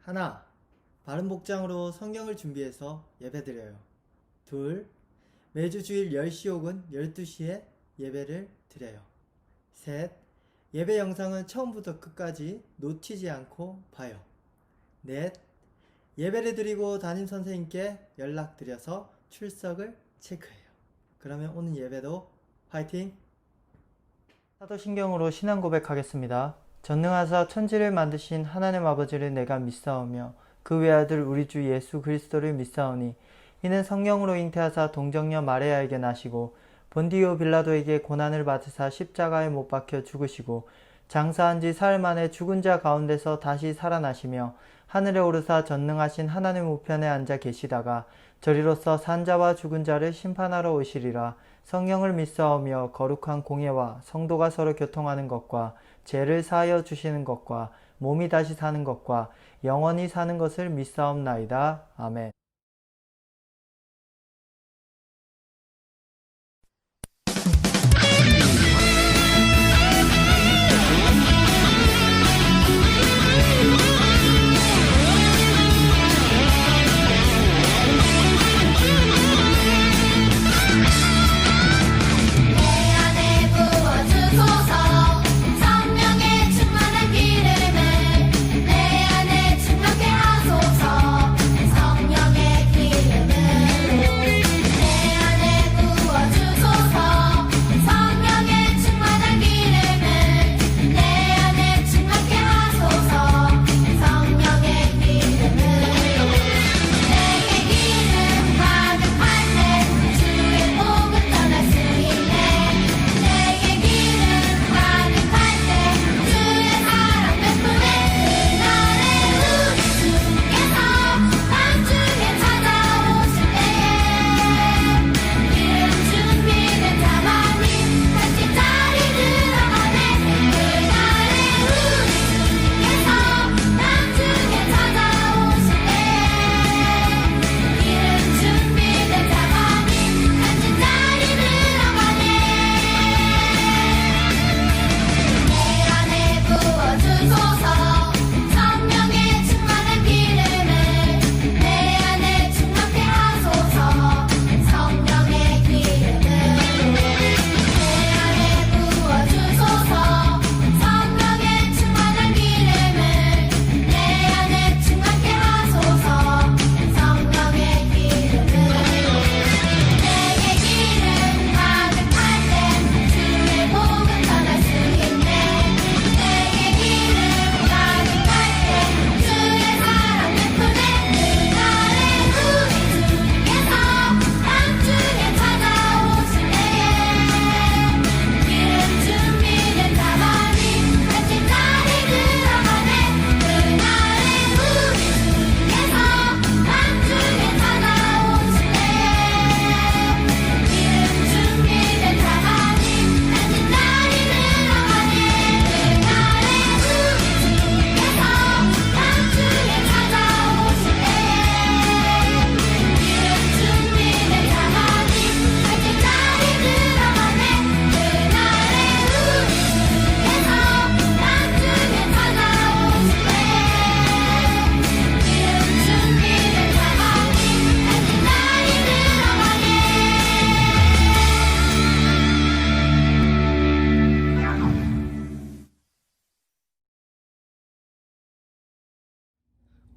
1. 바른 복장으로 성경을 준비해서 예배드려요. 2. 매주 주일 10시 혹은 12시에 예배를 드려요. 3. 예배 영상은 처음부터 끝까지 놓치지 않고 봐요. 4. 예배를 드리고 담임 선생님께 연락드려서 출석을 체크해요. 그러면 오늘 예배도 화이팅! 사도신경으로 신앙 고백하겠습니다. 전능하사 천지를 만드신 하나님 아버지를 내가 믿사오며 그 외아들 우리 주 예수 그리스도를 믿사오니 이는 성령으로 잉태하사 동정녀 마리아에게 나시고 본디오 빌라도에게 고난을 받으사 십자가에 못 박혀 죽으시고 장사한 지 사흘 만에 죽은 자 가운데서 다시 살아나시며 하늘에 오르사 전능하신 하나님 우편에 앉아 계시다가 저리로서 산자와 죽은 자를 심판하러 오시리라. 성령을 믿사오며 거룩한 공예와 성도가 서로 교통하는 것과 죄를 사하여 주시는 것과 몸이 다시 사는 것과 영원히 사는 것을 믿사옵나이다. 아멘.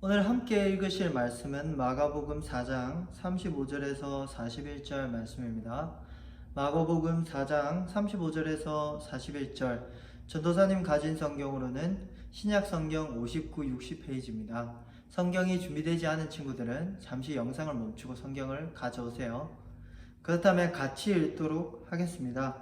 오늘 함께 읽으실 말씀은 마가복음 4장 35절에서 41절 말씀입니다. 마가복음 4장 35절에서 41절, 전도사님 가진 성경으로는 신약 성경 59, 60페이지입니다. 성경이 준비되지 않은 친구들은 잠시 영상을 멈추고 성경을 가져오세요. 그렇다면 같이 읽도록 하겠습니다.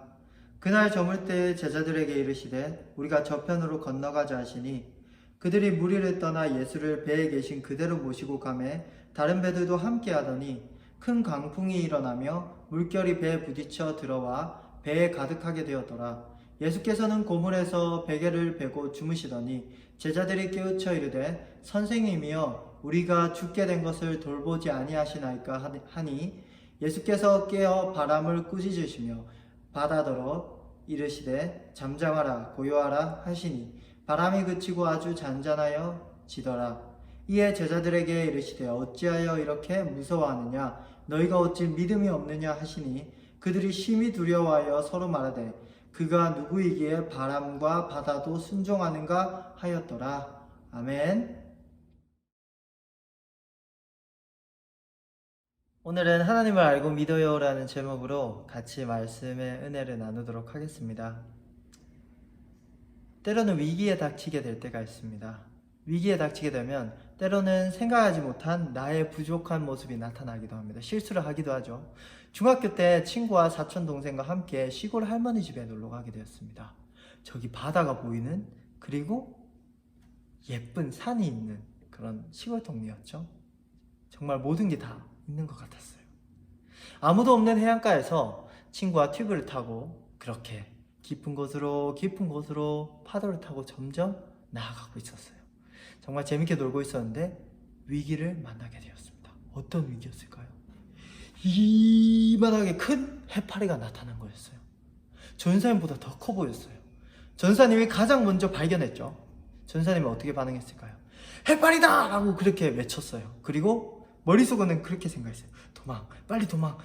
그날 저물 때 제자들에게 이르시되 우리가 저편으로 건너가자 하시니 그들이 무리를 떠나 예수를 배에 계신 그대로 모시고 가매 다른 배들도 함께 하더니 큰 강풍이 일어나며 물결이 배에 부딪혀 들어와 배에 가득하게 되었더라. 예수께서는 고물에서 베개를 베고 주무시더니 제자들이 깨우쳐 이르되 선생님이여 우리가 죽게 된 것을 돌보지 아니하시나이까 하니 예수께서 깨어 바람을 꾸짖으시며 바다더러 이르시되 잠잠하라 고요하라 하시니 바람이 그치고 아주 잔잔하여 지더라. 이에 제자들에게 이르시되 어찌하여 이렇게 무서워하느냐 너희가 어찌 믿음이 없느냐 하시니 그들이 심히 두려워하여 서로 말하되 그가 누구이기에 바람과 바다도 순종하는가 하였더라. 아멘. 오늘은 하나님을 알고 믿어요 라는 제목으로 같이 말씀의 은혜를 나누도록 하겠습니다. 때로는 위기에 닥치게 될 때가 있습니다. 위기에 닥치게 되면 때로는 생각하지 못한 나의 부족한 모습이 나타나기도 합니다. 실수를 하기도 하죠. 중학교 때 친구와 사촌 동생과 함께 시골 할머니 집에 놀러 가게 되었습니다. 저기 바다가 보이는 그리고 예쁜 산이 있는 그런 시골 동네였죠. 정말 모든 게 다 있는 것 같았어요. 아무도 없는 해안가에서 친구와 튜브를 타고 그렇게 깊은 곳으로 파도를 타고 점점 나아가고 있었어요. 정말 재밌게 놀고 있었는데 위기를 만나게 되었습니다. 어떤 위기였을까요? 이만하게 큰 해파리가 나타난 거였어요. 전사님보다 더 커 보였어요. 전사님이 가장 먼저 발견했죠. 전사님은 어떻게 반응했을까요? 해파리다! 라고 그렇게 외쳤어요. 그리고 머릿속에는 그렇게 생각했어요. 빨리 도망,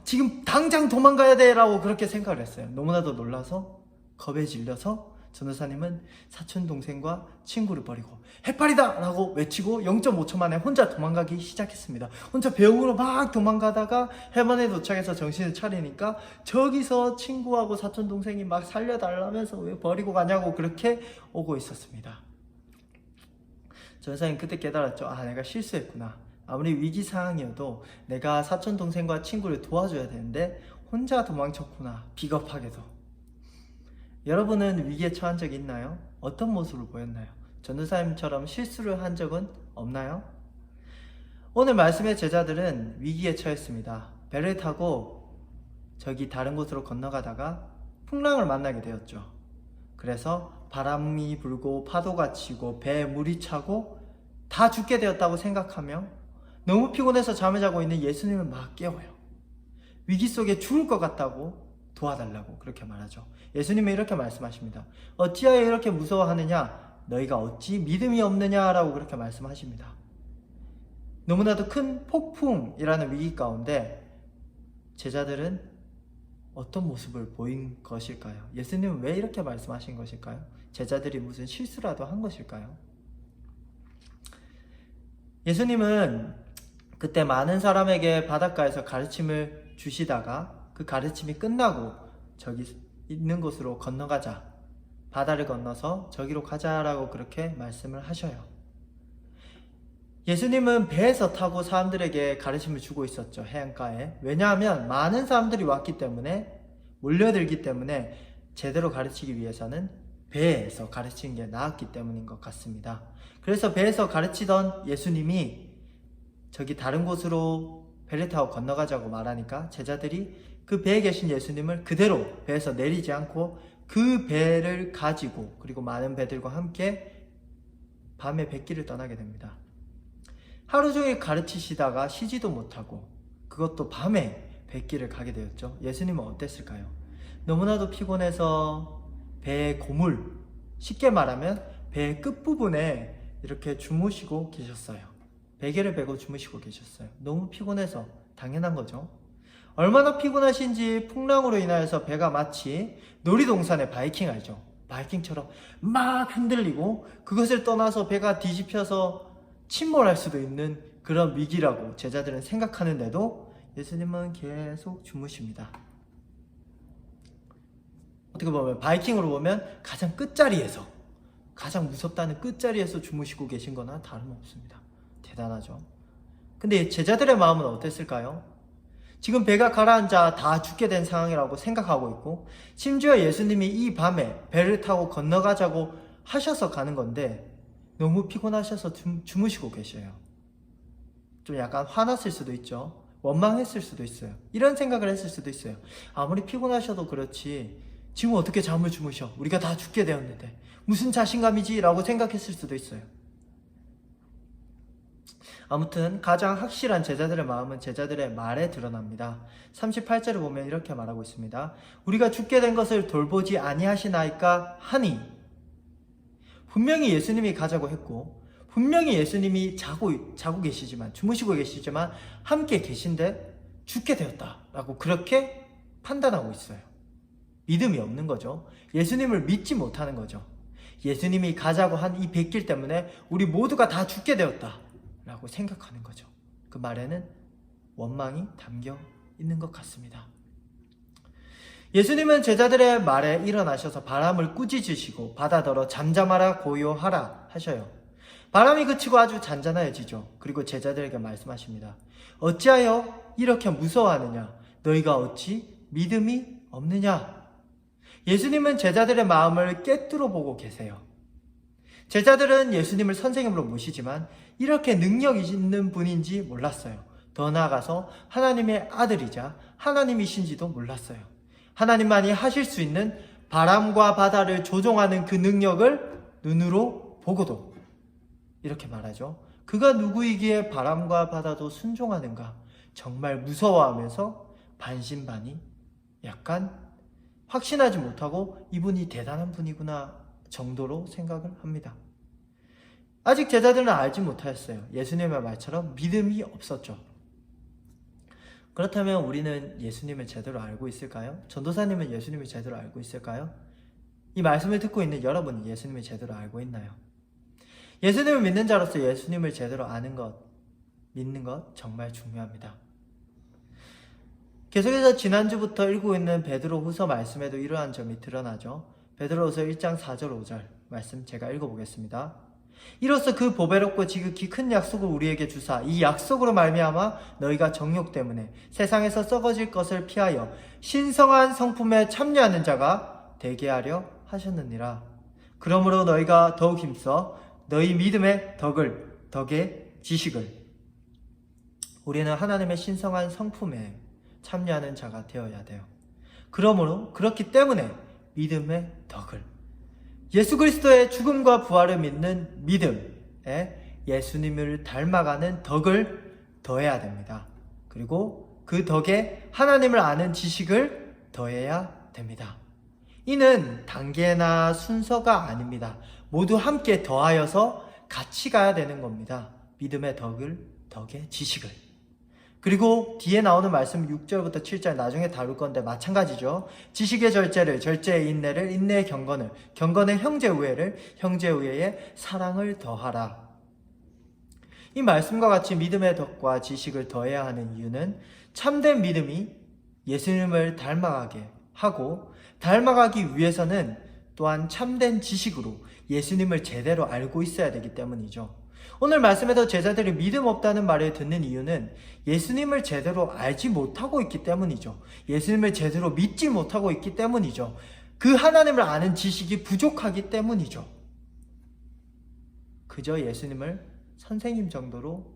지금 당장 도망가야 돼! 라고 그렇게 생각을 했어요. 너무나도 놀라서 겁에 질려서 전도사님은 사촌 동생과 친구를 버리고 해파리다! 라고 외치고 0.5초 만에 혼자 도망가기 시작했습니다. 혼자 배웅으로 막 도망가다가 해변에 도착해서 정신을 차리니까 저기서 친구하고 사촌 동생이 막 살려달라면서 왜 버리고 가냐고 그렇게 오고 있었습니다. 전도사님 그때 깨달았죠. 내가 실수했구나. 아무리 위기 상황이어도 내가 사촌 동생과 친구를 도와줘야 되는데 혼자 도망쳤구나. 비겁하게도. 여러분은 위기에 처한 적이 있나요? 어떤 모습을 보였나요? 전도사님처럼 실수를 한 적은 없나요? 오늘 말씀의 제자들은 위기에 처했습니다. 배를 타고 저기 다른 곳으로 건너가다가 풍랑을 만나게 되었죠. 그래서 바람이 불고 파도가 치고 배에 물이 차고 다 죽게 되었다고 생각하며 너무 피곤해서 잠을 자고 있는 예수님을 막 깨워요. 위기 속에 죽을 것 같다고 도와달라고 그렇게 말하죠. 예수님은 이렇게 말씀하십니다. 어찌하여 이렇게 무서워하느냐? 너희가 어찌 믿음이 없느냐? 라고 그렇게 말씀하십니다. 너무나도 큰 폭풍이라는 위기 가운데 제자들은 어떤 모습을 보인 것일까요? 예수님은 왜 이렇게 말씀하신 것일까요? 제자들이 무슨 실수라도 한 것일까요? 예수님은 그때 많은 사람에게 바닷가에서 가르침을 주시다가 그 가르침이 끝나고 저기 있는 곳으로 건너가자, 바다를 건너서 저기로 가자라고 그렇게 말씀을 하셔요. 예수님은 배에서 타고 사람들에게 가르침을 주고 있었죠. 해안가에. 왜냐하면 많은 사람들이 왔기 때문에, 몰려들기 때문에 제대로 가르치기 위해서는 배에서 가르치는 게 나았기 때문인 것 같습니다. 그래서 배에서 가르치던 예수님이 저기 다른 곳으로 배를 타고 건너가자고 말하니까 제자들이 그 배에 계신 예수님을 그대로 배에서 내리지 않고 그 배를 가지고 그리고 많은 배들과 함께 밤에 뱃길을 떠나게 됩니다. 하루 종일 가르치시다가 쉬지도 못하고 그것도 밤에 뱃길을 가게 되었죠. 예수님은 어땠을까요? 너무나도 피곤해서 배의 고물, 쉽게 말하면 배의 끝부분에 이렇게 주무시고 계셨어요. 베개를 베고 주무시고 계셨어요. 너무 피곤해서 당연한 거죠. 얼마나 피곤하신지 풍랑으로 인하여서 배가 마치 놀이동산의 바이킹 알죠? 바이킹처럼 막 흔들리고 그것을 떠나서 배가 뒤집혀서 침몰할 수도 있는 그런 위기라고 제자들은 생각하는데도 예수님은 계속 주무십니다. 어떻게 보면 바이킹으로 보면 가장 끝자리에서, 가장 무섭다는 끝자리에서 주무시고 계신 거나 다름없습니다. 대단하죠. 근데 제자들의 마음은 어땠을까요? 지금 배가 가라앉아 다 죽게 된 상황이라고 생각하고 있고 심지어 예수님이 이 밤에 배를 타고 건너가자고 하셔서 가는 건데 너무 피곤하셔서 주무시고 계셔요. 좀 약간 화났을 수도 있죠. 원망했을 수도 있어요. 이런 생각을 했을 수도 있어요. 아무리 피곤하셔도 그렇지 지금 어떻게 잠을 주무셔? 우리가 다 죽게 되었는데 무슨 자신감이지? 라고 생각했을 수도 있어요. 아무튼 가장 확실한 제자들의 마음은 제자들의 말에 드러납니다. 38절을 보면 이렇게 말하고 있습니다. 우리가 죽게 된 것을 돌보지 아니하시나이까 하니. 분명히 예수님이 가자고 했고 분명히 예수님이 자고 계시지만, 주무시고 계시지만 함께 계신데 죽게 되었다라고 그렇게 판단하고 있어요. 믿음이 없는 거죠. 예수님을 믿지 못하는 거죠. 예수님이 가자고 한 이 백길 때문에 우리 모두가 다 죽게 되었다라고 생각하는 거죠. 그 말에는 원망이 담겨 있는 것 같습니다. 예수님은 제자들의 말에 일어나셔서 바람을 꾸짖으시고 바다더러 잠잠하라 고요하라 하셔요. 바람이 그치고 아주 잔잔해지죠. 그리고 제자들에게 말씀하십니다. 어찌하여 이렇게 무서워하느냐? 너희가 어찌 믿음이 없느냐? 예수님은 제자들의 마음을 꿰뚫어 보고 계세요. 제자들은 예수님을 선생님으로 모시지만 이렇게 능력 있는 분인지 몰랐어요. 더 나아가서 하나님의 아들이자 하나님이신지도 몰랐어요. 하나님만이 하실 수 있는 바람과 바다를 조종하는 그 능력을 눈으로 보고도 이렇게 말하죠. 그가 누구이기에 바람과 바다도 순종하는가? 정말 무서워하면서 반신반의, 약간 확신하지 못하고 이분이 대단한 분이구나 정도로 생각을 합니다. 아직 제자들은 알지 못하였어요. 예수님의 말처럼 믿음이 없었죠. 그렇다면 우리는 예수님을 제대로 알고 있을까요? 전도사님은 예수님을 제대로 알고 있을까요? 이 말씀을 듣고 있는 여러분은 예수님을 제대로 알고 있나요? 예수님을 믿는 자로서 예수님을 제대로 아는 것, 믿는 것 정말 중요합니다. 계속해서 지난주부터 읽고 있는 베드로후서 말씀에도 이러한 점이 드러나죠. 베드로후서 1장 4절 5절 말씀 제가 읽어보겠습니다. 이로써 그 보배롭고 지극히 큰 약속을 우리에게 주사 이 약속으로 말미암아 너희가 정욕 때문에 세상에서 썩어질 것을 피하여 신성한 성품에 참여하는 자가 되게 하려 하셨느니라. 그러므로 너희가 더욱 힘써 너희 믿음의 덕의 지식을 우리는 하나님의 신성한 성품에 참여하는 자가 되어야 돼요. 그러므로 그렇기 때문에 믿음의 덕을 예수 그리스도의 죽음과 부활을 믿는 믿음에 예수님을 닮아가는 덕을 더해야 됩니다. 그리고 그 덕에 하나님을 아는 지식을 더해야 됩니다. 이는 단계나 순서가 아닙니다. 모두 함께 더하여서 같이 가야 되는 겁니다. 믿음의 덕의 지식을. 그리고 뒤에 나오는 말씀 6절부터 7절 나중에 다룰 건데 마찬가지죠. 지식의 절제를, 절제의 인내를, 인내의 경건을, 경건의 형제 우애를, 형제 우애의 사랑을 더하라. 이 말씀과 같이 믿음의 덕과 지식을 더해야 하는 이유는 참된 믿음이 예수님을 닮아가게 하고 닮아가기 위해서는 또한 참된 지식으로 예수님을 제대로 알고 있어야 되기 때문이죠. 오늘 말씀에서 제자들이 믿음 없다는 말을 듣는 이유는 예수님을 제대로 알지 못하고 있기 때문이죠. 예수님을 제대로 믿지 못하고 있기 때문이죠. 그 하나님을 아는 지식이 부족하기 때문이죠. 그저 예수님을 선생님 정도로,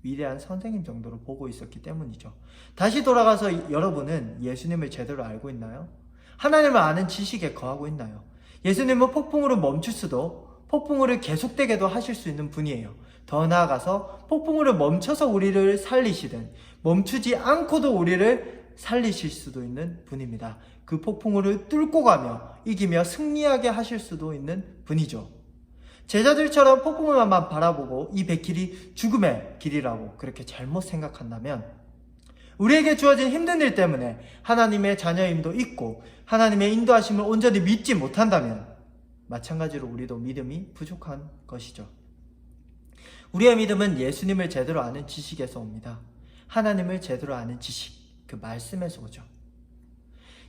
위대한 선생님 정도로 보고 있었기 때문이죠. 다시 돌아가서 여러분은 예수님을 제대로 알고 있나요? 하나님을 아는 지식에 거하고 있나요? 예수님은 폭풍우를 멈출 수도 폭풍우를 계속되게도 하실 수 있는 분이에요. 더 나아가서 폭풍우를 멈춰서 우리를 살리시든 멈추지 않고도 우리를 살리실 수도 있는 분입니다. 그 폭풍우를 뚫고 가며 이기며 승리하게 하실 수도 있는 분이죠. 제자들처럼 폭풍우만 바라보고 이 백길이 죽음의 길이라고 그렇게 잘못 생각한다면 우리에게 주어진 힘든 일 때문에 하나님의 자녀임도 있고 하나님의 인도하심을 온전히 믿지 못한다면 마찬가지로 우리도 믿음이 부족한 것이죠. 우리의 믿음은 예수님을 제대로 아는 지식에서 옵니다. 하나님을 제대로 아는 지식, 그 말씀에서 오죠.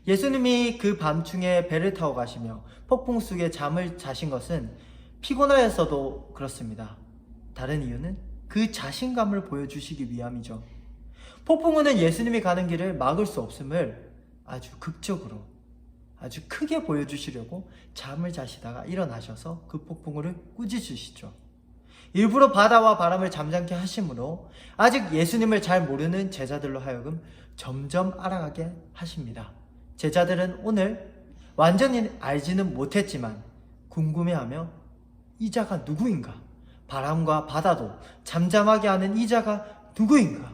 예수님이 그 밤중에 배를 타고 가시며 폭풍 속에 잠을 자신 것은 피곤하여서도 그렇습니다. 다른 이유는 그 자신감을 보여주시기 위함이죠. 폭풍우는 예수님이 가는 길을 막을 수 없음을 아주 극적으로 아주 크게 보여주시려고 잠을 자시다가 일어나셔서 그 폭풍우를 꾸짖으시죠. 일부러 바다와 바람을 잠잠케 하심으로 아직 예수님을 잘 모르는 제자들로 하여금 점점 알아가게 하십니다. 제자들은 오늘 완전히 알지는 못했지만 궁금해하며 이 자가 누구인가? 바람과 바다도 잠잠하게 하는 이 자가 누구인가?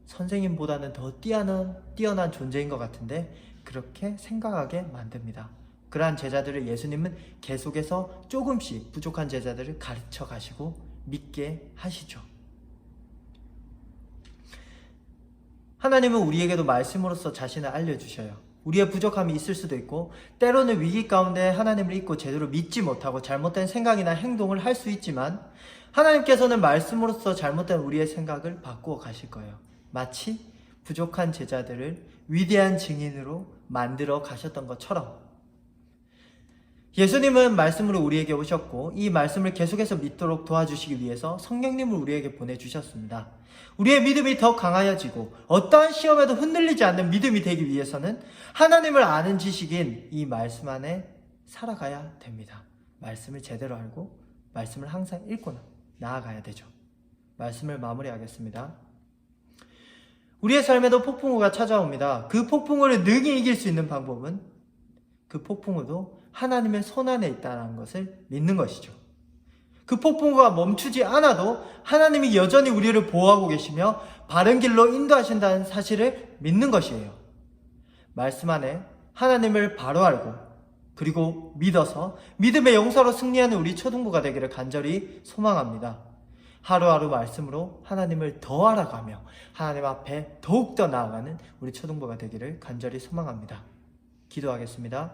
선생님보다는 더 뛰어난 존재인 것 같은데 그렇게 생각하게 만듭니다. 그러한 제자들을 예수님은 계속해서 조금씩 부족한 제자들을 가르쳐 가시고 믿게 하시죠. 하나님은 우리에게도 말씀으로써 자신을 알려주셔요. 우리의 부족함이 있을 수도 있고 때로는 위기 가운데 하나님을 잊고 제대로 믿지 못하고 잘못된 생각이나 행동을 할 수 있지만 하나님께서는 말씀으로써 잘못된 우리의 생각을 바꾸어 가실 거예요. 마치 부족한 제자들을 위대한 증인으로 만들어 가셨던 것처럼 예수님은 말씀으로 우리에게 오셨고 이 말씀을 계속해서 믿도록 도와주시기 위해서 성령님을 우리에게 보내주셨습니다. 우리의 믿음이 더 강하여지고 어떠한 시험에도 흔들리지 않는 믿음이 되기 위해서는 하나님을 아는 지식인 이 말씀 안에 살아가야 됩니다. 말씀을 제대로 알고 말씀을 항상 읽고 나아가야 되죠. 말씀을 마무리하겠습니다. 우리의 삶에도 폭풍우가 찾아옵니다. 그 폭풍우를 능히 이길 수 있는 방법은 그 폭풍우도 하나님의 손 안에 있다는 것을 믿는 것이죠. 그 폭풍우가 멈추지 않아도 하나님이 여전히 우리를 보호하고 계시며 바른 길로 인도하신다는 사실을 믿는 것이에요. 말씀 안에 하나님을 바로 알고 그리고 믿어서 믿음의 용사로 승리하는 우리 초등부가 되기를 간절히 소망합니다. 하루하루 말씀으로 하나님을 더 알아가며 하나님 앞에 더욱더 나아가는 우리 초등부가 되기를 간절히 소망합니다. 기도하겠습니다.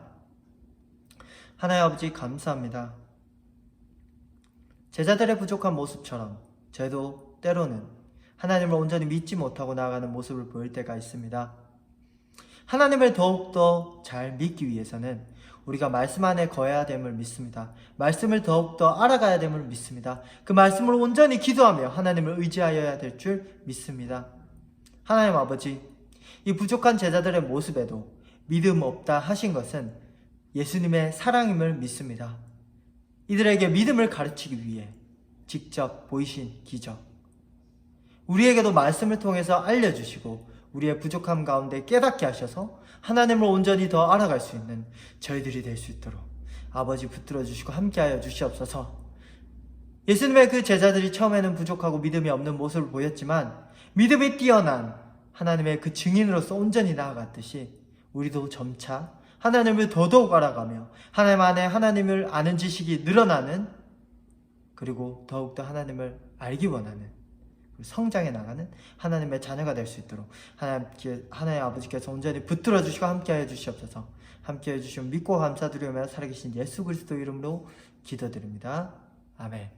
하나님 아버지 감사합니다. 제자들의 부족한 모습처럼 저희도 때로는 하나님을 온전히 믿지 못하고 나아가는 모습을 보일 때가 있습니다. 하나님을 더욱더 잘 믿기 위해서는 우리가 말씀 안에 거해야 됨을 믿습니다. 말씀을 더욱더 알아가야 됨을 믿습니다. 그 말씀을 온전히 기도하며 하나님을 의지하여야 될 줄 믿습니다. 하나님 아버지, 이 부족한 제자들의 모습에도 믿음 없다 하신 것은 예수님의 사랑임을 믿습니다. 이들에게 믿음을 가르치기 위해 직접 보이신 기적, 우리에게도 말씀을 통해서 알려주시고 우리의 부족함 가운데 깨닫게 하셔서 하나님을 온전히 더 알아갈 수 있는 저희들이 될 수 있도록 아버지 붙들어 주시고 함께하여 주시옵소서. 예수님의 그 제자들이 처음에는 부족하고 믿음이 없는 모습을 보였지만 믿음이 뛰어난 하나님의 그 증인으로서 온전히 나아갔듯이 우리도 점차 하나님을 더더욱 알아가며 하나님 안에 하나님을 아는 지식이 늘어나는, 그리고 더욱더 하나님을 알기 원하는, 성장해 나가는 하나님의 자녀가 될 수 있도록 하나님 아버지께서 온전히 붙들어 주시고 함께하여 주시옵소서. 함께해 주시면 믿고 감사드리며 살아계신 예수 그리스도 이름으로 기도드립니다. 아멘.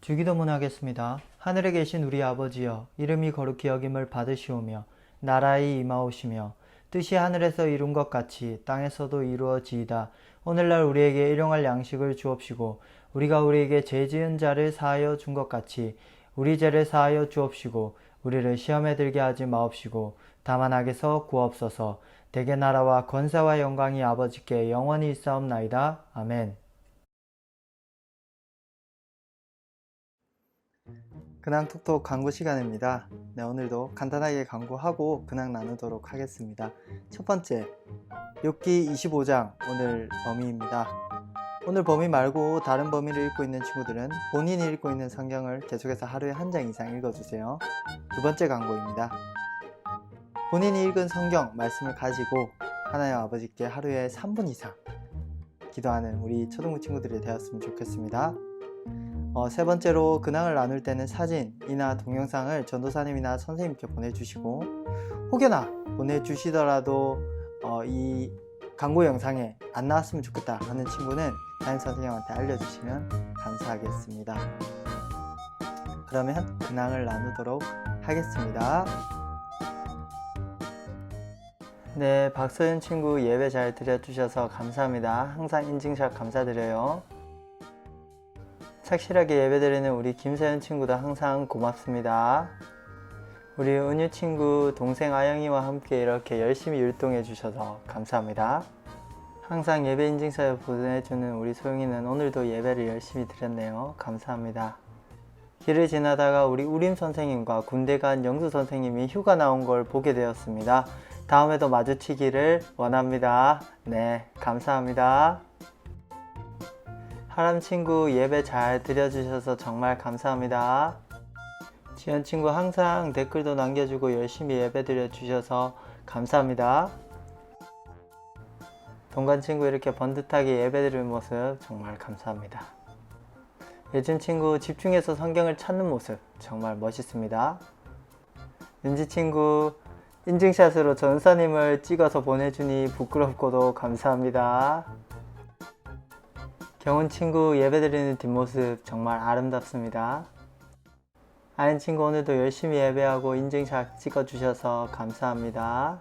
주기도문 하겠습니다. 하늘에 계신 우리 아버지여, 이름이 거룩히 여김을 받으시오며 나라의 임하오시며 뜻이 하늘에서 이룬 것 같이 땅에서도 이루어지이다. 오늘날 우리에게 일용할 양식을 주옵시고 우리가 우리에게 죄 지은 자를 사하여 준 것 같이 우리 죄를 사하여 주옵시고 우리를 시험에 들게 하지 마옵시고 다만 악에서 구하옵소서. 대개 나라와 권세와 영광이 아버지께 영원히 있사옵나이다. 아멘. 근황 톡톡 광고 시간입니다. 네, 오늘도 간단하게 광고하고 근황 나누도록 하겠습니다. 첫 번째, 욥기 25장 오늘 범위입니다. 오늘 범위 말고 다른 범위를 읽고 있는 친구들은 본인이 읽고 있는 성경을 계속해서 하루에 한 장 이상 읽어주세요. 두 번째 광고입니다. 본인이 읽은 성경 말씀을 가지고 하나님 아버지께 하루에 3분 이상 기도하는 우리 초등부 친구들이 되었으면 좋겠습니다. 세 번째로 근황을 나눌 때는 사진이나 동영상을 전도사님이나 선생님께 보내주시고 혹여나 보내주시더라도 이 광고 영상에 안 나왔으면 좋겠다 하는 친구는 담임선생님한테 알려주시면 감사하겠습니다. 그러면 근황을 나누도록 하겠습니다. 네, 박서윤 친구 예배 잘 드려주셔서 감사합니다. 항상 인증샷 감사드려요. 착실하게 예배드리는 우리 김세윤 친구도 항상 고맙습니다. 우리 은유 친구 동생 아영이와 함께 이렇게 열심히 율동해 주셔서 감사합니다. 항상 예배 인증샷 보내주는 우리 소영이는 오늘도 예배를 열심히 드렸네요. 감사합니다. 길을 지나다가 우리 우림 선생님과 군대 간 영수 선생님이 휴가 나온 걸 보게 되었습니다. 다음에도 마주치기를 원합니다. 네, 감사합니다. 하람 친구 예배 잘 드려주셔서 정말 감사합니다. 지연 친구 항상 댓글도 남겨주고 열심히 예배 드려주셔서 감사합니다. 동관 친구 이렇게 번듯하게 예배 드리는 모습 정말 감사합니다. 예준 친구 집중해서 성경을 찾는 모습 정말 멋있습니다. 윤지 친구 인증샷으로 전사님을 찍어서 보내주니 부끄럽고도 감사합니다. 경훈 친구 예배드리는 뒷모습 정말 아름답습니다. 아연 친구 오늘도 열심히 예배하고 인증샷 찍어주셔서 감사합니다.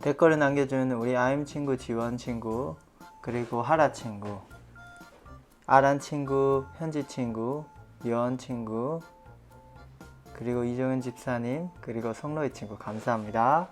댓글을 남겨준 우리 아임 친구, 지원 친구, 그리고 하라 친구, 아란 친구, 현지 친구, 여원 친구, 그리고 이정은 집사님, 그리고 성로이 친구 감사합니다.